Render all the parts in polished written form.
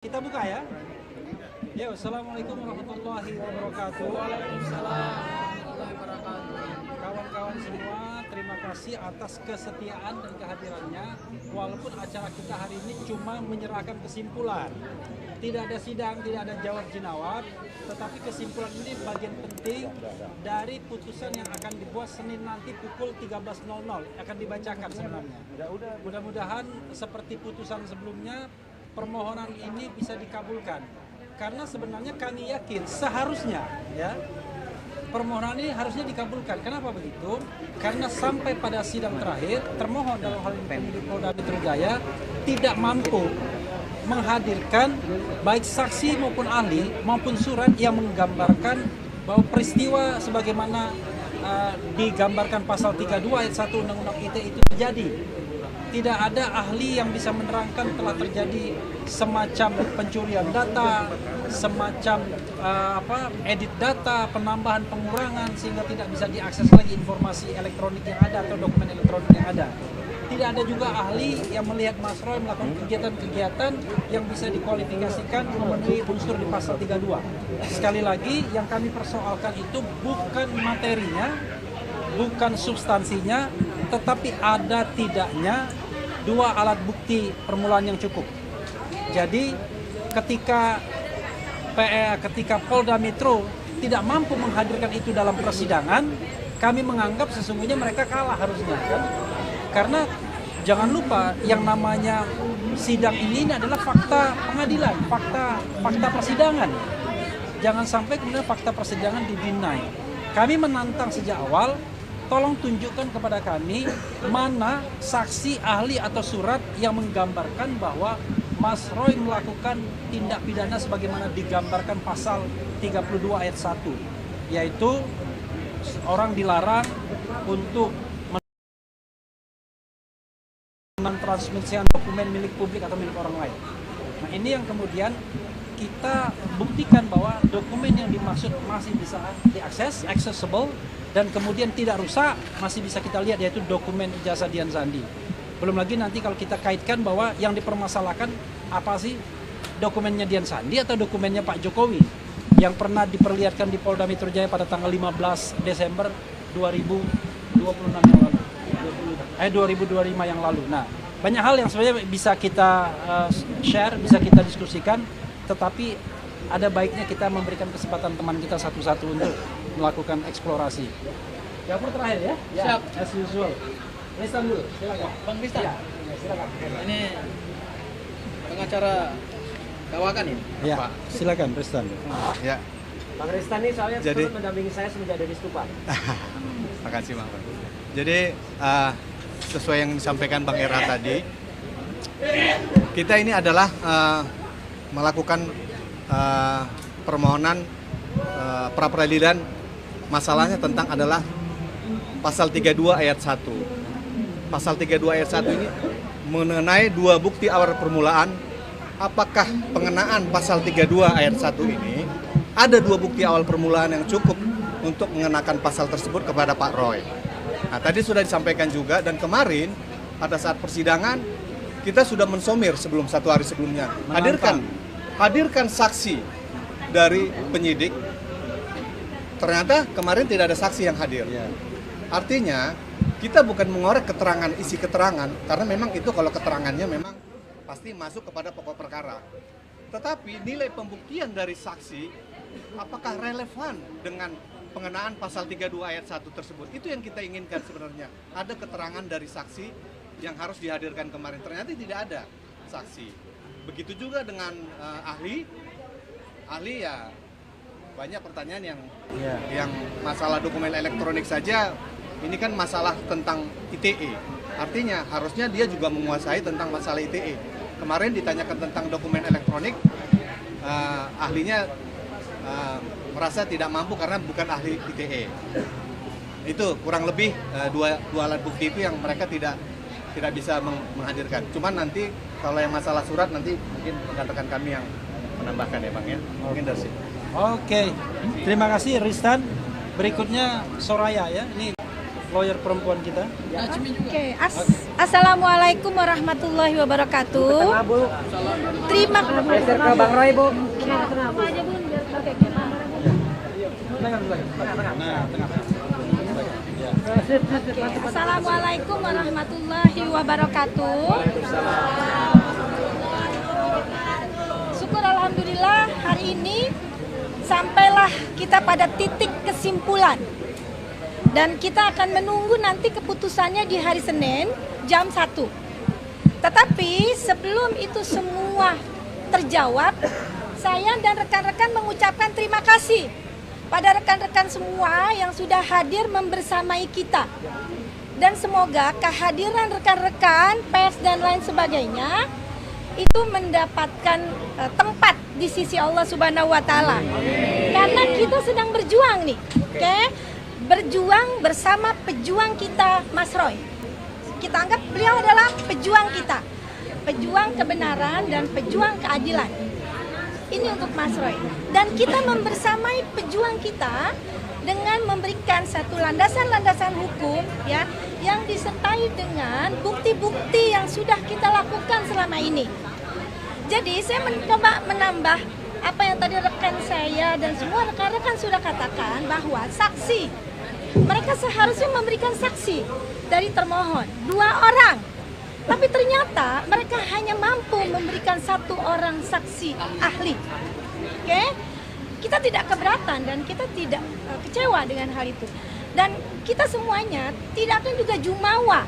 Kita buka ya. Yo, assalamualaikum warahmatullahi wabarakatuh. Waalaikumsalam warahmatullahi wabarakatuh. Kawan-kawan semua, terima kasih atas kesetiaan dan kehadirannya. Walaupun acara kita hari ini cuma menyerahkan kesimpulan, tidak ada sidang, tidak ada jawab jenawab, tetapi kesimpulan ini bagian penting dari putusan yang akan dibuat Senin nanti pukul 13.00 akan dibacakan sebenarnya. Mudah-mudahan seperti putusan sebelumnya, permohonan ini bisa dikabulkan, karena sebenarnya kami yakin seharusnya ya permohonan ini harusnya dikabulkan. Kenapa begitu? Karena sampai pada sidang terakhir termohon dalam hal ini penyidik Polda Metro Jaya tidak mampu menghadirkan baik saksi maupun ahli maupun surat yang menggambarkan bahwa peristiwa sebagaimana digambarkan pasal 32 ayat 1 Undang-Undang ITE itu terjadi. Tidak ada ahli yang bisa menerangkan telah terjadi semacam pencurian data, semacam edit data, penambahan, pengurangan, sehingga tidak bisa diakses lagi informasi elektronik yang ada atau dokumen elektronik yang ada. Tidak ada juga ahli yang melihat Mas Roy melakukan kegiatan-kegiatan yang bisa dikualifikasikan memenuhi unsur di pasal 32. Sekali lagi, yang kami persoalkan itu bukan materinya, bukan substansinya, tetapi ada tidaknya dua alat bukti permulaan yang cukup. Jadi ketika Polda Metro tidak mampu menghadirkan itu dalam persidangan, kami menganggap sesungguhnya mereka kalah harusnya kan? Karena jangan lupa yang namanya sidang ini adalah fakta pengadilan, fakta persidangan. Jangan sampai kemudian fakta persidangan didinai. Kami menantang sejak awal, tolong tunjukkan kepada kami mana saksi, ahli atau surat yang menggambarkan bahwa Mas Roy melakukan tindak pidana sebagaimana digambarkan pasal 32 ayat 1, yaitu orang dilarang untuk mentransmisikan dokumen milik publik atau milik orang lain. Nah, ini yang kemudian kita buktikan bahwa dokumen yang dimaksud masih bisa diakses, accessible, dan kemudian tidak rusak, masih bisa kita lihat, yaitu dokumen ijazah Dian Sandi. Belum lagi nanti kalau kita kaitkan bahwa yang dipermasalahkan apa sih, dokumennya Dian Sandi atau dokumennya Pak Jokowi yang pernah diperlihatkan di Polda Metro Jaya pada tanggal 15 Desember 2025 yang lalu. Nah, banyak hal yang sebenarnya bisa kita share, bisa kita diskusikan, tetapi ada baiknya kita memberikan kesempatan teman kita satu-satu untuk melakukan eksplorasi. Dapur terakhir ya? Siap. As usual. Ristan dulu, silakan. Bang Ristan. Ya, silakan. Ini pengacara Dawakan ini. Ya, silakan Ristan. Ya. Bang Ristan ini soalnya Jadi, turut mendampingi saya semenjak dari Stupa. Makasih Bang. Jadi sesuai yang disampaikan Bang Era tadi, kita ini adalah melakukan permohonan pra peradilan. Masalahnya tentang adalah pasal 32 ayat 1. Pasal 32 ayat 1 ini mengenai dua bukti awal permulaan. Apakah pengenaan pasal 32 ayat 1 ini ada dua bukti awal permulaan yang cukup untuk mengenakan pasal tersebut kepada Pak Roy? Nah, tadi sudah disampaikan juga, dan kemarin pada saat persidangan kita sudah mensomir sebelum satu hari sebelumnya. Hadirkan saksi dari penyidik. Ternyata kemarin tidak ada saksi yang hadir. Ya. Artinya kita bukan mengorek keterangan, isi keterangan, karena memang itu kalau keterangannya memang pasti masuk kepada pokok perkara. Tetapi nilai pembuktian dari saksi apakah relevan dengan pengenaan pasal 32 ayat 1 tersebut? Itu yang kita inginkan sebenarnya. Ada keterangan dari saksi yang harus dihadirkan kemarin. Ternyata tidak ada saksi. Begitu juga dengan ahli. Ahli ya banyak pertanyaan yang masalah dokumen elektronik saja. Ini kan masalah tentang ITE. Artinya harusnya dia juga menguasai tentang masalah ITE. Kemarin ditanyakan tentang dokumen elektronik, ahlinya merasa tidak mampu karena bukan ahli ITE. Itu kurang lebih dua alat bukti itu yang mereka tidak bisa menghadirkan. Cuman nanti kalau yang masalah surat nanti mungkin rekan-rekan kami yang menambahkan ya Bang ya. Mungkin dari situ. Oke, terima kasih Ristan. Berikutnya Soraya ya, ini lawyer perempuan kita. Oke, Assalamualaikum warahmatullahi wabarakatuh. Terima Geser ke Bang Roy, Bu. Assalamualaikum warahmatullahi wabarakatuh. Syukur alhamdulillah hari ini sampailah kita pada titik kesimpulan. Dan kita akan menunggu nanti keputusannya di hari Senin jam 1. Tetapi sebelum itu semua terjawab, saya dan rekan-rekan mengucapkan terima kasih pada rekan-rekan semua yang sudah hadir membersamai kita. Dan semoga kehadiran rekan-rekan, pers dan lain sebagainya itu mendapatkan tempat di sisi Allah Subhanahu wa taala. Karena kita sedang berjuang nih. Oke? Berjuang bersama pejuang kita, Mas Roy. Kita anggap beliau adalah pejuang kita. Pejuang kebenaran dan pejuang keadilan. Ini untuk Mas Roy. Dan kita membersamai pejuang kita dengan memberikan satu landasan-landasan hukum ya yang disertai dengan bukti-bukti yang sudah kita lakukan selama ini. Jadi saya mencoba menambah apa yang tadi rekan saya dan semua rekan-rekan sudah katakan bahwa saksi mereka seharusnya memberikan saksi dari termohon 2 orang. Tapi ternyata mereka hanya mampu memberikan 1 orang saksi ahli. Oke? Kita tidak keberatan dan kita tidak kecewa dengan hal itu. Dan kita semuanya tidak akan juga jumawa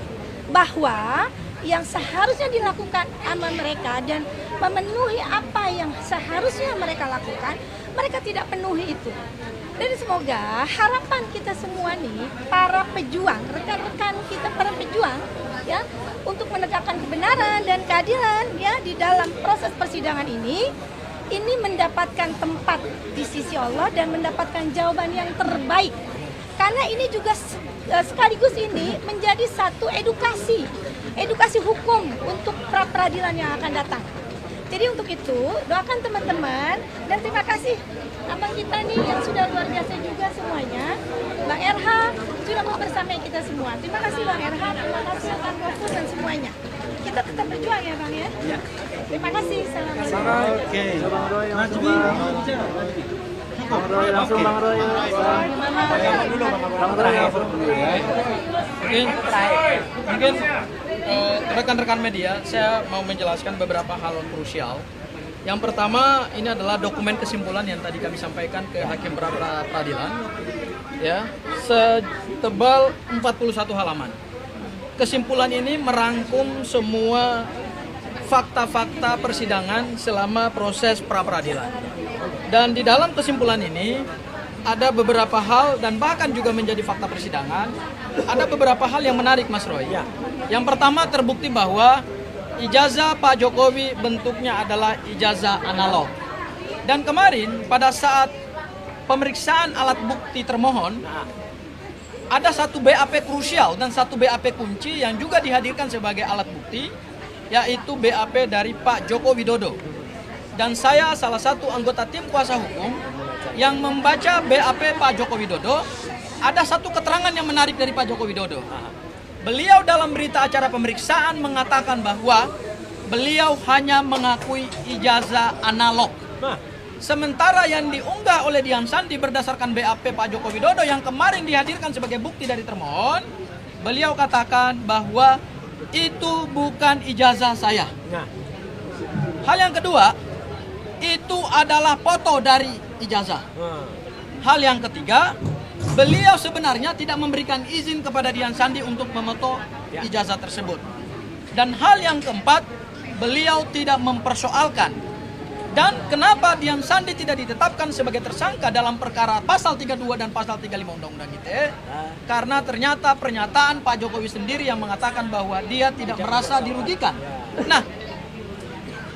bahwa yang seharusnya dilakukan sama mereka dan memenuhi apa yang seharusnya mereka lakukan, mereka tidak penuhi itu. Jadi semoga harapan kita semua nih, para pejuang, rekan-rekan kita para pejuang, ya, untuk menegakkan kebenaran dan keadilan, ya, di dalam proses persidangan ini mendapatkan tempat di sisi Allah dan mendapatkan jawaban yang terbaik. Karena ini juga sekaligus ini menjadi satu edukasi hukum untuk pra-peradilan yang akan datang. Jadi untuk itu doakan teman-teman dan terima kasih abang kita nih yang sudah luar biasa juga semuanya. Bang RH sudah membersamai kita semua. Terima kasih Bang RH, terima kasih Bang Fokus dan semuanya. Kita tetap berjuang ya Bang ya. Terima kasih. Assalamualaikum. Oke. Najmi, bicara. Bang Roy, langsung Bang Roy. Bang Roy. Mungkin rekan-rekan media, saya mau menjelaskan beberapa hal krusial. Yang pertama, ini adalah dokumen kesimpulan yang tadi kami sampaikan ke Hakim Pra-Peradilan, ya, setebal 41 halaman. Kesimpulan ini merangkum semua fakta-fakta persidangan selama proses pra-peradilan. Dan di dalam kesimpulan ini ada beberapa hal dan bahkan juga menjadi fakta persidangan. Ada beberapa hal yang menarik Mas Roy. Yang pertama terbukti bahwa ijazah Pak Jokowi bentuknya adalah ijazah analog. Dan kemarin pada saat pemeriksaan alat bukti termohon ada satu BAP krusial dan satu BAP kunci yang juga dihadirkan sebagai alat bukti, yaitu BAP dari Pak Joko Widodo. Dan saya salah satu anggota tim kuasa hukum yang membaca BAP Pak Joko Widodo. Ada satu keterangan yang menarik dari Pak Joko Widodo. Beliau dalam berita acara pemeriksaan mengatakan bahwa beliau hanya mengakui ijazah analog. Sementara yang diunggah oleh Dian Sandi berdasarkan BAP Pak Joko Widodo yang kemarin dihadirkan sebagai bukti dari termohon, beliau katakan bahwa itu bukan ijazah saya. Hal yang kedua, itu adalah foto dari ijazah. Hal yang ketiga, beliau sebenarnya tidak memberikan izin kepada Dian Sandi untuk memoto ijazah tersebut. Dan hal yang keempat, beliau tidak mempersoalkan. Dan kenapa Dian Sandi tidak ditetapkan sebagai tersangka dalam perkara pasal 32 dan pasal 35 Undang-Undang ITE? Karena ternyata pernyataan Pak Jokowi sendiri yang mengatakan bahwa dia tidak merasa dirugikan. Nah,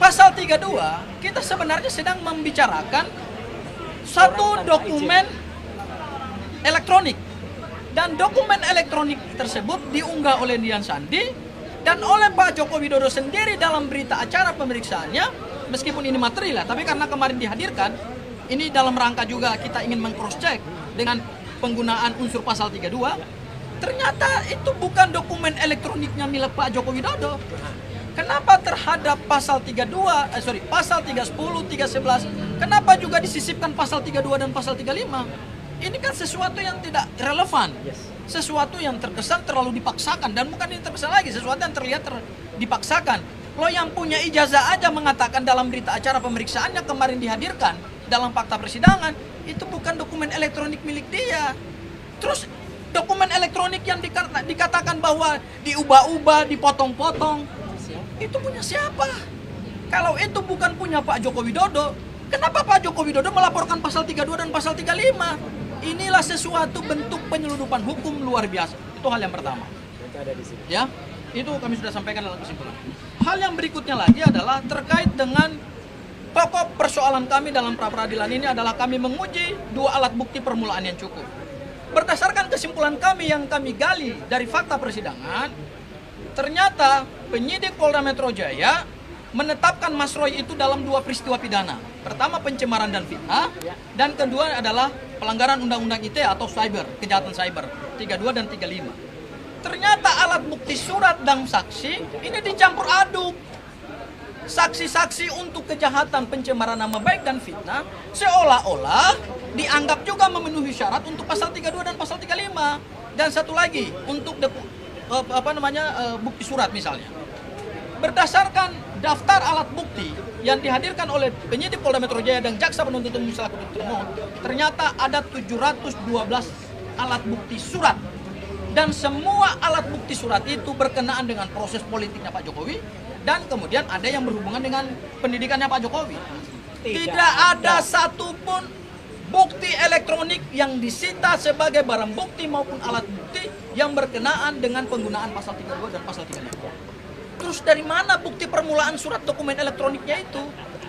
pasal 32 kita sebenarnya sedang membicarakan satu dokumen elektronik. Dan dokumen elektronik tersebut diunggah oleh Dian Sandi dan oleh Pak Joko Widodo sendiri dalam berita acara pemeriksaannya. Meskipun ini material, tapi karena kemarin dihadirkan, ini dalam rangka juga kita ingin meng-cross check dengan penggunaan unsur pasal 32. Ternyata itu bukan dokumen elektroniknya milik Pak Joko Widodo. Kenapa terhadap pasal 32, pasal 310, 311, kenapa juga disisipkan pasal 32 dan pasal 35? Ini kan sesuatu yang tidak relevan. Sesuatu yang terkesan terlalu dipaksakan, dan bukan ini terkesan lagi, sesuatu yang terlihat dipaksakan. Lo yang punya ijazah aja mengatakan dalam berita acara pemeriksaannya kemarin dihadirkan dalam fakta persidangan, itu bukan dokumen elektronik milik dia. Terus dokumen elektronik yang dikatakan bahwa diubah-ubah, dipotong-potong, itu punya siapa? Kalau itu bukan punya Pak Joko Widodo, kenapa Pak Joko Widodo melaporkan pasal 32 dan pasal 35? Inilah sesuatu bentuk penyeludupan hukum luar biasa. Itu hal yang pertama. Ya, itu kami sudah sampaikan dalam kesimpulan. Hal yang berikutnya lagi adalah terkait dengan pokok persoalan kami dalam pra-peradilan ini adalah kami menguji dua alat bukti permulaan yang cukup. Berdasarkan kesimpulan kami yang kami gali dari fakta persidangan, ternyata penyidik Polda Metro Jaya menetapkan Mas Roy itu dalam dua peristiwa pidana. Pertama pencemaran dan fitnah, dan kedua adalah pelanggaran Undang-Undang ITE atau cyber, kejahatan cyber, 32 dan 35. Ternyata alat bukti surat dan saksi ini dicampur aduk. Saksi-saksi untuk kejahatan pencemaran nama baik dan fitnah seolah-olah dianggap juga memenuhi syarat untuk pasal 32 dan pasal 35. Dan satu lagi untuk bukti surat misalnya. Berdasarkan daftar alat bukti yang dihadirkan oleh penyidik Polda Metro Jaya dan jaksa penuntut umum selaku termohon, ternyata ada 712 alat bukti surat, dan semua alat bukti surat itu berkenaan dengan proses politiknya Pak Jokowi, dan kemudian ada yang berhubungan dengan pendidikannya Pak Jokowi. Tidak ada satupun bukti elektronik yang disita sebagai barang bukti maupun alat bukti yang berkenaan dengan penggunaan pasal 32 dan pasal 35. Terus dari mana bukti permulaan surat dokumen elektroniknya itu?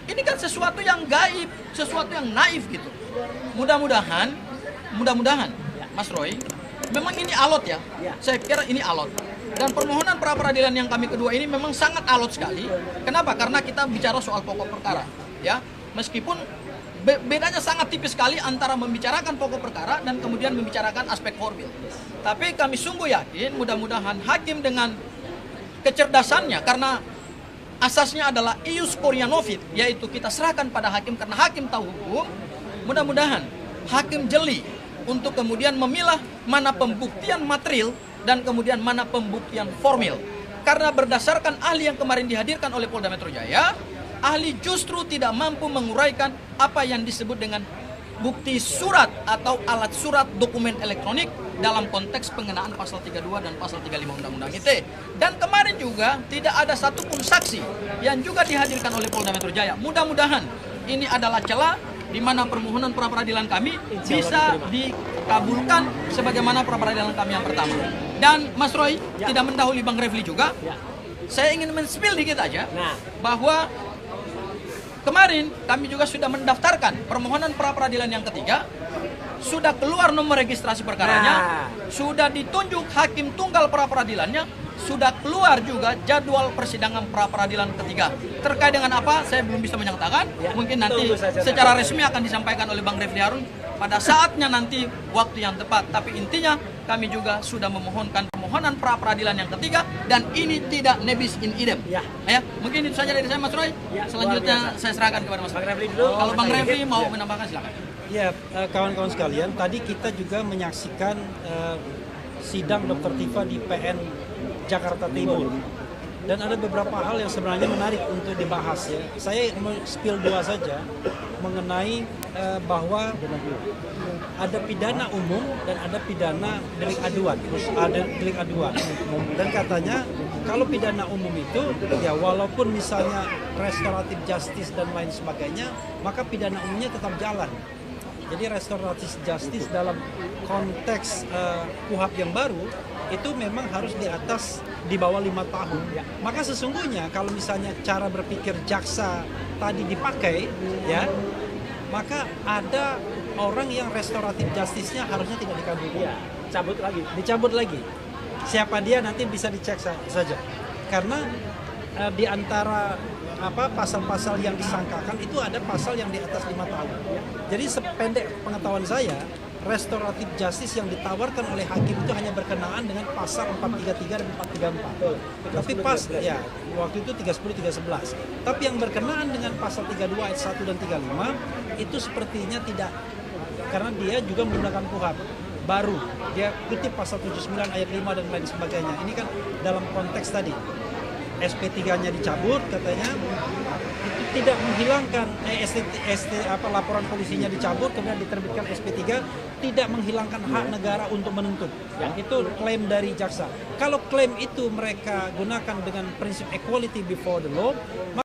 Ini kan sesuatu yang gaib, sesuatu yang naif gitu. Mudah-mudahan, Mas Roy, memang ini alot ya. Saya kira ini alot. Dan permohonan pra-peradilan yang kami kedua ini memang sangat alot sekali. Kenapa? Karena kita bicara soal pokok perkara, ya. Meskipun bedanya sangat tipis sekali antara membicarakan pokok perkara dan kemudian membicarakan aspek formil. Tapi kami sungguh yakin, mudah-mudahan hakim dengan kecerdasannya, karena asasnya adalah ius curianovit, yaitu kita serahkan pada hakim karena hakim tahu hukum. Mudah-mudahan hakim jeli untuk kemudian memilah mana pembuktian material dan kemudian mana pembuktian formil. Karena berdasarkan ahli yang kemarin dihadirkan oleh Polda Metro Jaya, ahli justru tidak mampu menguraikan apa yang disebut dengan bukti surat atau alat surat dokumen elektronik dalam konteks pengenaan pasal 32 dan pasal 35 Undang-Undang ITE. Dan kemarin juga tidak ada satupun saksi yang juga dihadirkan oleh Polda Metro Jaya. Mudah-mudahan ini adalah celah di mana permohonan pra-peradilan kami bisa dikabulkan sebagaimana pra-peradilan kami yang pertama. Dan Mas Roy, tidak mendahului Bang Refli juga, saya ingin men-spill dikit aja bahwa kemarin kami juga sudah mendaftarkan permohonan pra-peradilan yang ketiga, sudah keluar nomor registrasi perkaranya, sudah ditunjuk hakim tunggal pra-peradilannya, sudah keluar juga jadwal persidangan pra-peradilan ketiga. Terkait dengan apa, saya belum bisa menyatakan. Mungkin nanti secara resmi akan disampaikan oleh Bang Refli Harun pada saatnya nanti, waktu yang tepat. Tapi intinya kami juga sudah memohonkan permohonan pra-peradilan yang ketiga, dan ini tidak nebis in idem. Ya, mungkin itu saja dari saya, Mas Roy. Selanjutnya saya serahkan kepada Mas Refli dulu. Kalau Bang Refli mau menambahkan, silakan. Ya, kawan-kawan sekalian, tadi kita juga menyaksikan sidang Dr. Tifa di PN Jakarta Timur. Dan ada beberapa hal yang sebenarnya menarik untuk dibahas ya. Saya mau spill dua saja mengenai bahwa ada pidana umum dan ada pidana delik aduan. Ada delik aduan. Dan katanya kalau pidana umum itu ya walaupun misalnya restoratif justice dan lain sebagainya, maka pidana umumnya tetap jalan. Jadi restoratif justice dalam konteks KUHP yang baru itu memang harus di bawah 5 tahun. Maka sesungguhnya kalau misalnya cara berpikir jaksa tadi dipakai, ya, maka ada orang yang restoratif justice-nya harusnya tidak dikabulkan. Dicabut lagi. Siapa dia nanti bisa dicek saja. Karena di antara pasal-pasal yang disangkakan itu ada pasal yang di atas 5 tahun. Jadi sependek pengetahuan saya, restoratif justice yang ditawarkan oleh hakim itu hanya berkenaan dengan pasal 433 dan 434. Tapi pas ya waktu itu 310 311. Tapi yang berkenaan dengan pasal 32 ayat 1 dan 35 itu sepertinya tidak, karena dia juga menggunakan KUHP baru. Dia kutip pasal 79 ayat 5 dan lain sebagainya. Ini kan dalam konteks tadi SP3-nya dicabut katanya, itu tidak menghilangkan laporan polisinya dicabut kemudian diterbitkan SP3, tidak menghilangkan hak negara untuk menuntut. Yang itu klaim dari jaksa. Kalau klaim itu mereka gunakan dengan prinsip equality before the law,